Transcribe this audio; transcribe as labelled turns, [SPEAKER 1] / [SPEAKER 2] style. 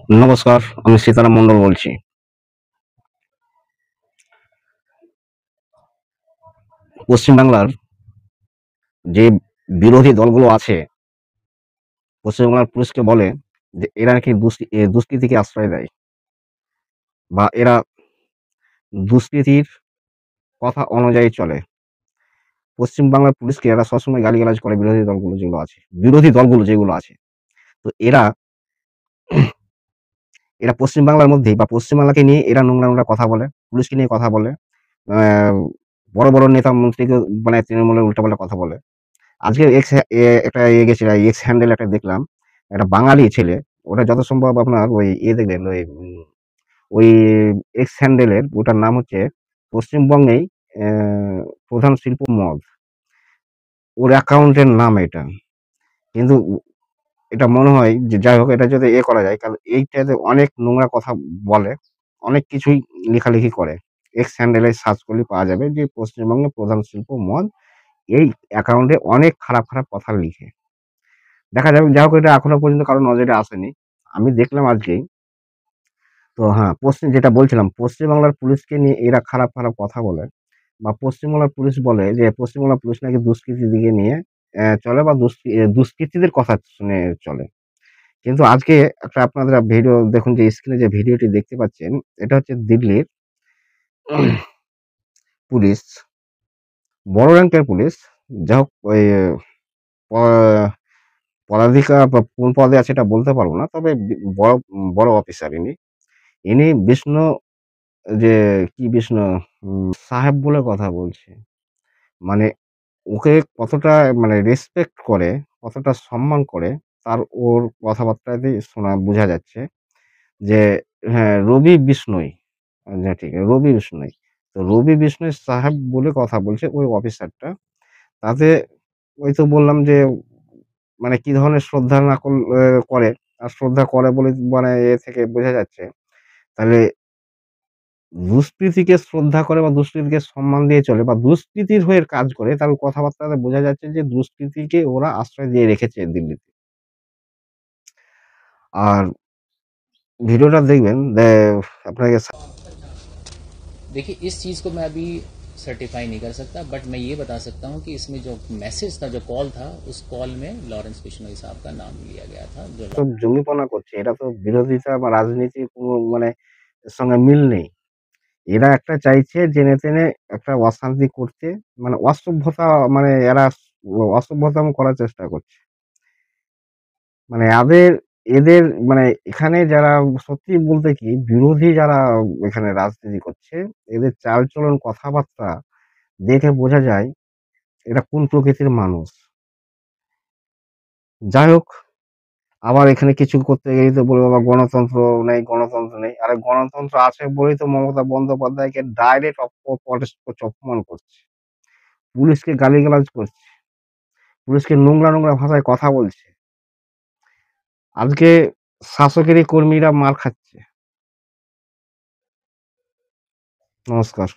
[SPEAKER 1] নমস্কার, আমি সীতারাম মণ্ডল বলছি। পশ্চিমবাংলার যে বিরোধী দলগুলো আছে, পশ্চিমবাংলার পুলিশকে বলে যে এরা নাকি দুষ্কৃতীকে আশ্রয় দেয় বা এরা দুষ্কৃতীর কথা অনুযায়ী চলে। পশ্চিমবাংলার পুলিশকে এরা সবসময় গালিগালাজ করে বিরোধী দলগুলো যেগুলো আছে। তো এরা পশ্চিমবাংলার মধ্যেই বা পশ্চিমবাংলাকে নিয়ে এরা নোংরা কথা বলে, পুলিশকে নিয়ে কথা বলে। আ বড় নেতা মন্ত্রীকে মানে তৃণমূলের উল্টাপাল্টা কথা বলে। আজকে এক্স একটা গেছে এক্স হ্যান্ডেল একটা দেখলাম। একটা বাঙালি ছেলে। ওটা যত সম্ভব আপনার ওই দেখবেন ওই এক্স হ্যান্ডেলের ওটার নাম হচ্ছে পশ্চিমবঙ্গেই অ্যা প্রধান শিল্প মদ। ওর অ্যাকাউন্টের নাম এটা। কিন্তু এটা মনে হয় যে যাই হোক এটা যদি করা যায় কারণ এইটাতে অনেক নোংরা কথা বলে। অনেক কিছুই লেখালেখি করে। এক্স হ্যান্ডেলে সার্চ করলেই পাওয়া যাবে যে পশ্চিমবঙ্গের প্রধান শিল্প মদ। এই অ্যাকাউন্টে অনেক খারাপ কথা লিখে। দেখা যাবে যা হোক এটা এখনো পর্যন্ত কারো নজরে আসেনি। আমি দেখলাম আজকেই। তো হ্যাঁ, যেটা বলছিলাম পশ্চিমবাংলার পুলিশকে নিয়ে এরা খারাপ কথা বলে বা পশ্চিমবাংলার পুলিশ বলে যে পশ্চিমবাংলার পুলিশ নাকি দুষ্কৃতীর দিকে নিয়ে চলে বা দুষ্কৃতীদের কথা শুনে চলে। কিন্তু আজকে একটা আপনারা ভিডিও দেখুন যে স্ক্রিনে যে ভিডিওটি দেখতে পাচ্ছেন, এটা হচ্ছে দিল্লির পুলিশ, বড় র্যাংকের পুলিশ। যাই হোক ওই প পদাধিকার বা কোন পদে আছে এটা বলতে পারব না। তবে বড় অফিসার ইনি। ইনি বিষ্ণু যে কি বিষ্ণু সাহেব বলে কথা বলছে। মানে ওকে কতটা মানে রেসপেক্ট করে, কতটা সম্মান করে তার ওর কথাবার্তাতেই বোঝা যাচ্ছে যে হ্যাঁ, রবি বিষ্ণই। ঠিক রবি বিষ্ণই। তো রবি বিষ্ণই সাহেব বলে কথা বলছে ওই অফিসারটা। তাতে ওই তো বললাম যে মানে কি ধরনের শ্রদ্ধা না করে আর শ্রদ্ধা করে বলে মানে থেকে বোঝা যাচ্ছে। তাহলে দুষ্কৃতীকে শ্রদ্ধা করে বা দুষ্কৃতীকে সম্মান দিয়ে চলে বা দুষ্কৃতীর হয়ে কাজ করে তার কথাবার্তাতে বোঝা যাচ্ছে যে দুষ্কৃতীকে ওরা আশ্রয় দিয়ে রেখেছে দিল্লিতে। আর ভিডিওটা দেখবেন আপনাকে
[SPEAKER 2] देखिए इस चीज़ को मैं अभी सर्टिफाई नहीं कर सकता, बट मैं ये बता सकता हूँ कि इसमें जो मैसेज था, जो कॉल था, उस कॉल में लॉरेंस बिश्नोई साहब का नाम लिया गया था जो
[SPEAKER 1] তো জঙ্গিপনা করছে। এটা তো বিরোধিতা বা রাজনীতির কোনো মানে এর সঙ্গে মিল নেই। এরা একটা চাইছে জেনে টেনে একটা অশান্তি করতে মানে অসভ্যতা মানে এরা অসভ্যতাম করার চেষ্টা করছে। মানে এদের মানে এখানে যারা সত্যি বলতে কি বিরোধী যারা এখানে রাজনীতি করছে, এদের চালচলন কথাবার্তা দেখে বোঝা যায় এরা কোন প্রকৃতির মানুষ। যাই হোক, আবার এখানে কিছু করতে গেলেই তো বলবে বাবা গণতন্ত্র নেই। আরে গণতন্ত্র আছে বলেই তো মমতা বন্দ্যোপাধ্যায়কে ডাইরেক্ট অপমান করছে। পুলিশকে গালিগালাজ করছে। পুলিশকে নোংরা ভাষায় কথা বলছে। আজকে শাসকেরই কর্মীরা মার খাচ্ছে। নমস্কার।